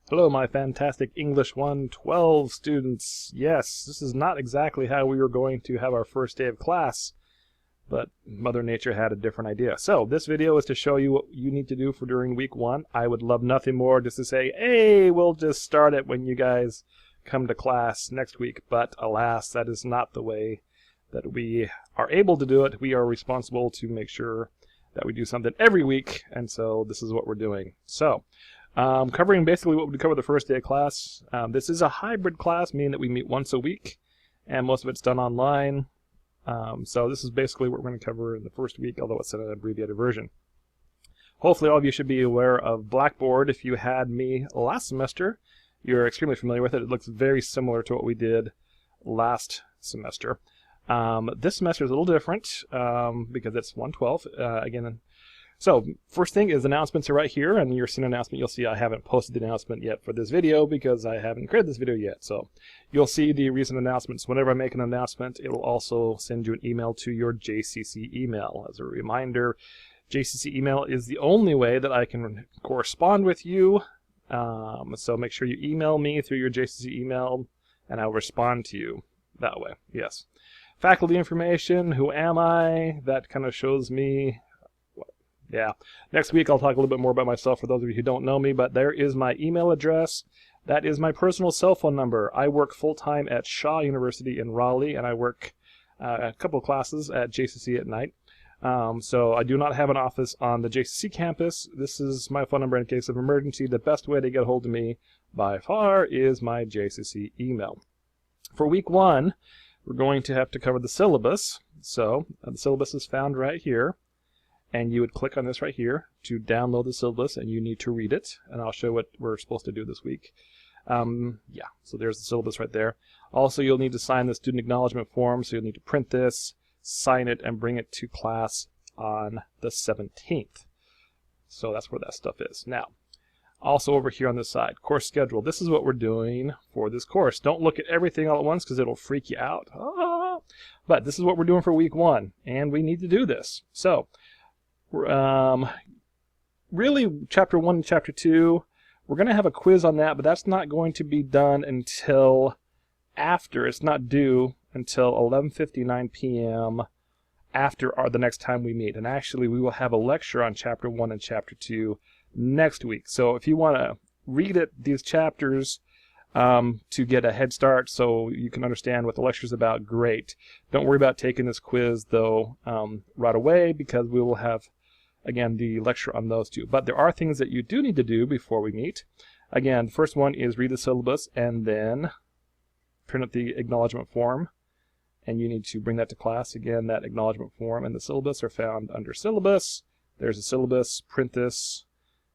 Hello, my fantastic English 112 students. Yes, this is not exactly how we were going to have our first day of class, but Mother Nature had a different idea. So this video is to show you what you need to do for during week 1. I would love nothing more just to say, hey, we'll just start it when you guys come to class next week. But alas, that is not the way that we are able to do it. We are responsible to make sure that we do something every week, and so this is what we're doing. So covering basically what we cover the first day of class. This is a hybrid class, meaning that we meet once a week, and most of it's done online. So this is basically what we're going to cover in the first week, although it's in an abbreviated version. Hopefully all of you should be aware of Blackboard. If you had me last semester, you're extremely familiar with it. It looks very similar to what we did last semester. This semester is a little different because it's 112 again. So first thing is announcements are right here, and you're seeing an announcement. You'll see I haven't posted the announcement yet for this video because I haven't created this video yet. So you'll see the recent announcements. Whenever I make an announcement, it'll also send you an email to your JCC email. As a reminder, JCC email is the only way that I can correspond with you. So make sure you email me through your JCC email, and I'll respond to you that way. Yes. Faculty information, who am I? That kind of shows me. Yeah, next week I'll talk a little bit more about myself for those of you who don't know me, but there is my email address. That is my personal cell phone number. I work full-time at Shaw University in Raleigh, and I work a couple of classes at JCC at night. So I do not have an office on the JCC campus. This is my phone number in case of emergency. The best way to get a hold of me by far is my JCC email. For week 1, we're going to have to cover the syllabus. So the syllabus is found right here. And you would click on this right here to download the syllabus, and you need to read it. And I'll show what we're supposed to do this week. Yeah, so there's the syllabus right there. Also, you'll need to sign the student acknowledgement form, so you'll need to print this, sign it, and bring it to class on the 17th. So that's where that stuff is. Now, also over here on this side, course schedule. This is what we're doing for this course. Don't look at everything all at once because it'll freak you out. But this is what we're doing for week 1, and we need to do this. So, really, Chapter 1 and Chapter 2, we're going to have a quiz on that, but that's not going to be done until after. It's not due until 11:59 p.m. after the next time we meet. And actually, we will have a lecture on Chapter 1 and Chapter 2 next week. So if you want to read these chapters to get a head start so you can understand what the lecture is about, great. Don't worry about taking this quiz, though, right away, because we will have again, the lecture on those two. But there are things that you do need to do before we meet. Again, the first one is read the syllabus and then print up the acknowledgement form. And you need to bring that to class. Again, that acknowledgement form and the syllabus are found under syllabus. There's a syllabus. Print this,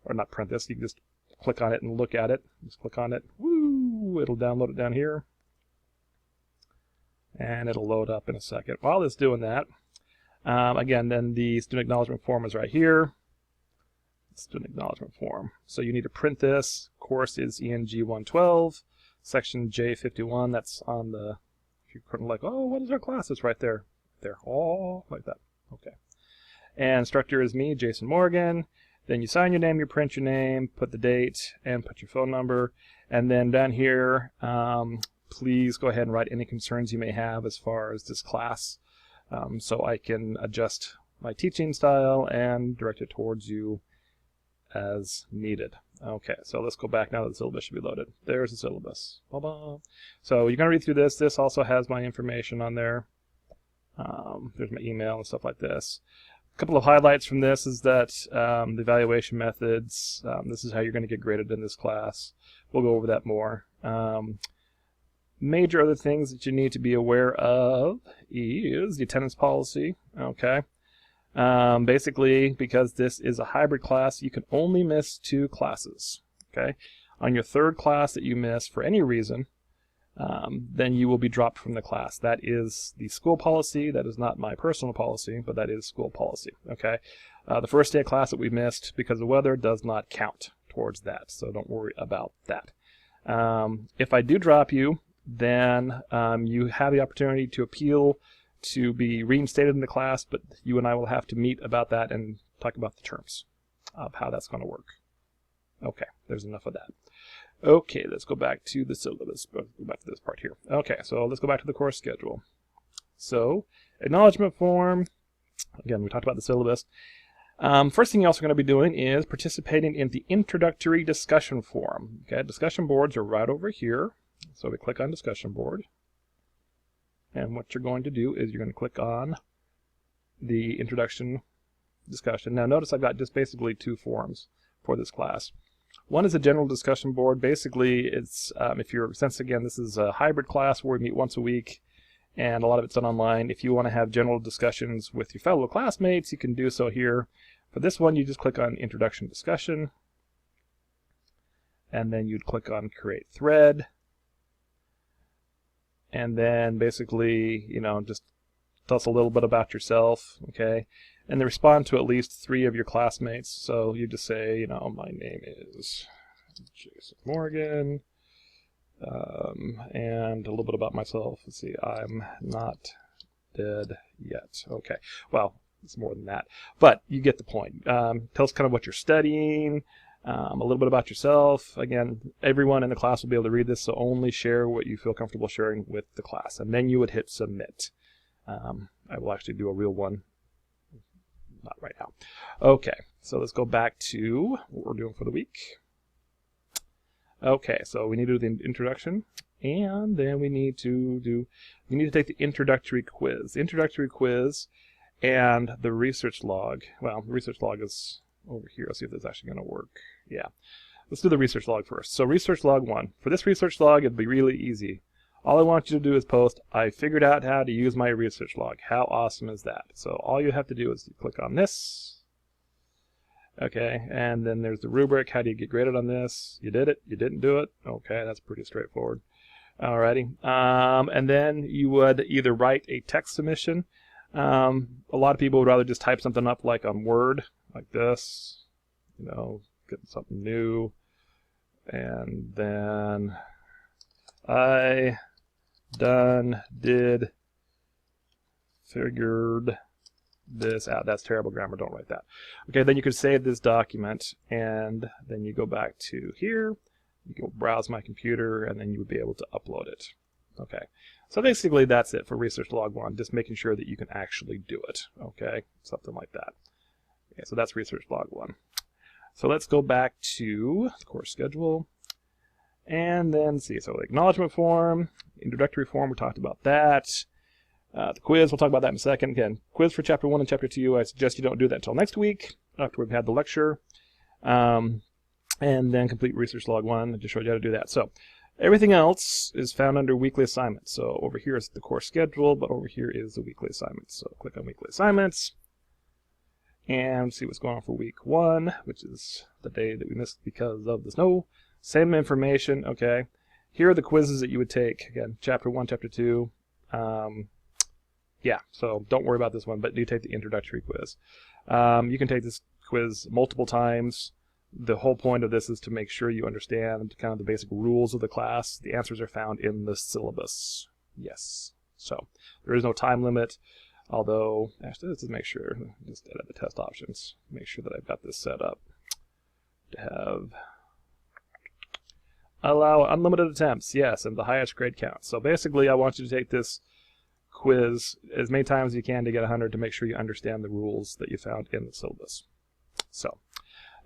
or not print this. You can just click on it and look at it. Just click on it. Woo! It'll download it down here. And it'll load up in a second. While it's doing that, again, then the student acknowledgement form is right here. Student acknowledgement form. So you need to print this. Course is ENG 112, section J51. That's on the, if you're kind of like, oh, what is our class? It's right there. There. Oh, like that. Okay. And instructor is me, Jason Morgan. Then you sign your name, you print your name, put the date, and put your phone number. And then down here, please go ahead and write any concerns you may have as far as this class. So I can adjust my teaching style and direct it towards you as needed. Okay, so let's go back now that the syllabus should be loaded. There's the syllabus. Ba-ba. So you're going to read through this. This also has my information on there. There's my email and stuff like this. A couple of highlights from this is that the evaluation methods, this is how you're going to get graded in this class. We'll go over that more. Major other things that you need to be aware of is the attendance policy. Okay. Basically, because this is a hybrid class, you can only miss 2 classes. Okay. On your 3rd class that you miss for any reason, then you will be dropped from the class. That is the school policy. That is not my personal policy, but that is school policy. Okay. The first day of class that we missed because of weather does not count towards that, so don't worry about that. If I do drop you, then you have the opportunity to appeal to be reinstated in the class, but you and I will have to meet about that and talk about the terms of how that's going to work. Okay, there's enough of that. Okay, let's go back to the syllabus. Go back to this part here. Okay, so let's go back to the course schedule. So, acknowledgement form. Again, we talked about the syllabus. First thing else we're going to be doing is participating in the introductory discussion forum. Okay, discussion boards are right over here. So we click on discussion board. And what you're going to do is you're going to click on the introduction discussion. Now notice I've got just basically two forums for this class. One is a general discussion board. Basically, it's since again this is a hybrid class where we meet once a week, and a lot of it's done online. If you want to have general discussions with your fellow classmates, you can do so here. For this one, you just click on Introduction Discussion, and then you'd click on Create Thread, and then basically, just tell us a little bit about yourself, okay? And they respond to at least 3 of your classmates. So you just say, my name is Jason Morgan, and a little bit about myself. Let's see, I'm not dead yet. Okay, well, it's more than that, but you get the point. Tell us kind of what you're studying, a little bit about yourself. Again, everyone in the class will be able to read this, so only share what you feel comfortable sharing with the class, and then you would hit submit. I will actually do a real one. Not right now. Okay, so let's go back to what we're doing for the week. Okay, so we need to do the introduction, and then we need to take the introductory quiz. The introductory quiz and the research log. Well, the research log is over here. Let's see if this is actually going to work. Yeah, let's do the research log first. So research log 1. For this research log, it'd be really easy. All I want you to do is post, I figured out how to use my research log. How awesome is that? So all you have to do is you click on this. Okay, and then there's the rubric. How do you get graded on this? You did it. You didn't do it. Okay, that's pretty straightforward. Alrighty. And then you would either write a text submission. A lot of people would rather just type something up like on Word, like this. Get something new. And then figured this out. That's terrible grammar. Don't write that. Okay, then you could save this document, and then you go back to here. You go browse my computer, and then you would be able to upload it. Okay, so basically that's it for research log 1. Just making sure that you can actually do it. Okay, something like that. Okay, so that's research log 1. So let's go back to the course schedule. And then see, so the acknowledgement form, introductory form, we talked about that. The quiz, we'll talk about that in a second. Again, quiz for Chapter 1 and Chapter 2, I suggest you don't do that until next week, after we've had the lecture. And then complete research log 1, I just showed you how to do that. So everything else is found under weekly assignments. So over here is the course schedule, but over here is the weekly assignments. So click on weekly assignments, and see what's going on for week 1, which is the day that we missed because of the snow. Same information, okay. Here are the quizzes that you would take. Again, Chapter 1, Chapter 2. Yeah, so don't worry about this one, but do take the introductory quiz. You can take this quiz multiple times. The whole point of this is to make sure you understand kind of the basic rules of the class. The answers are found in the syllabus. Yes. So there is no time limit, although, actually, let's just make sure, just edit the test options. Make sure that I've got this set up to have allow unlimited attempts, yes, and the highest grade counts. So basically, I want you to take this quiz as many times as you can to get 100 to make sure you understand the rules that you found in the syllabus. So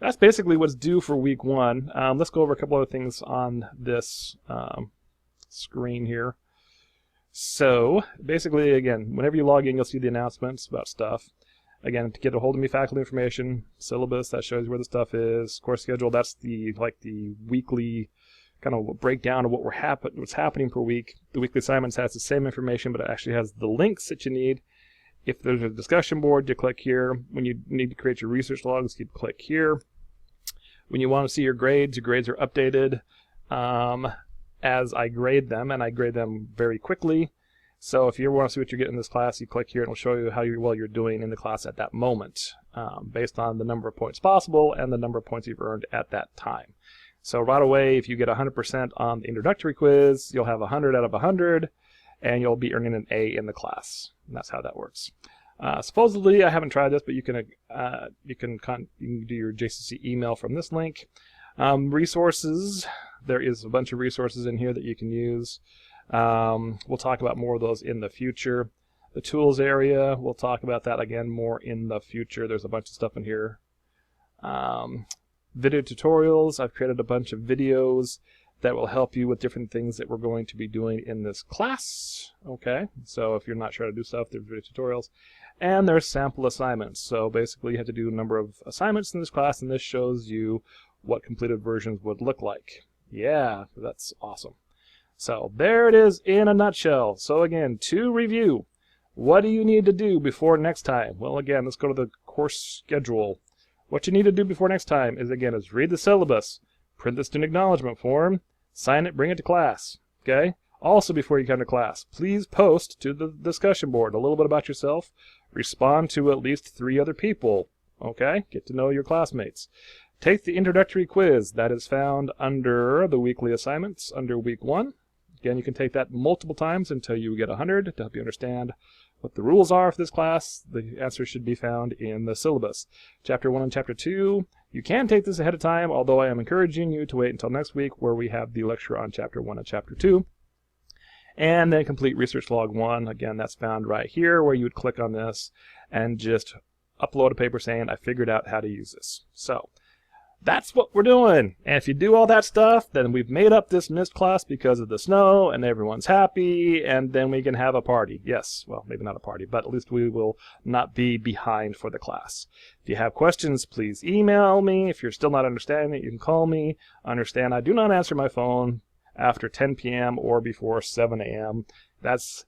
that's basically what's due for week 1. Let's go over a couple other things on this screen here. So basically, again, whenever you log in, you'll see the announcements about stuff. Again, to get a hold of me, faculty information, syllabus, that shows where the stuff is. Course schedule, that's the weekly kind of breakdown of what's happening per week. The weekly assignments has the same information, but it actually has the links that you need. If there's a discussion board, you click here. When you need to create your research logs, you click here. When you want to see your grades are updated as I grade them, and I grade them very quickly. So if you ever want to see what you're getting in this class, you click here and it'll show you how well you're doing in the class at that moment, based on the number of points possible and the number of points you've earned at that time. So right away, if you get 100% on the introductory quiz, you'll have 100 out of 100, and you'll be earning an A in the class. And that's how that works. Supposedly, I haven't tried this, but you can do your JCC email from this link. Resources. There is a bunch of resources in here that you can use. We'll talk about more of those in the future. The tools area, we'll talk about that again more in the future. There's a bunch of stuff in here. Video tutorials. I've created a bunch of videos that will help you with different things that we're going to be doing in this class. Okay, so if you're not sure how to do stuff, there's video tutorials. And there's sample assignments. So basically you have to do a number of assignments in this class, and this shows you what completed versions would look like. Yeah, that's awesome. So there it is in a nutshell. So again, to review, what do you need to do before next time? Well, again, let's go to the course schedule. What you need to do before next time is read the syllabus, print the student acknowledgement form, sign it, bring it to class. Okay? Also, before you come to class, please post to the discussion board a little bit about yourself. Respond to at least 3 other people. Okay? Get to know your classmates. Take the introductory quiz that is found under the weekly assignments under week 1. Again, you can take that multiple times until you get 100 to help you understand what the rules are for this class. The answer should be found in the syllabus. Chapter 1 and Chapter 2, you can take this ahead of time, although I am encouraging you to wait until next week where we have the lecture on Chapter 1 and Chapter 2. And then complete Research Log 1. Again, that's found right here where you would click on this and just upload a paper saying, I figured out how to use this. So that's what we're doing. And if you do all that stuff, then we've made up this missed class because of the snow, and everyone's happy, and then we can have a party. Yes, well, maybe not a party, but at least we will not be behind for the class. If you have questions, please email me. If you're still not understanding it, you can call me. Understand, I do not answer my phone after 10 p.m. or before 7 a.m. That's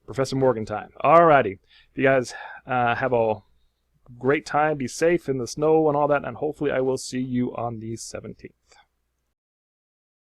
Professor Morgan time. Alrighty. If you guys have a great time, be safe in the snow and all that, and hopefully I will see you on the 17th.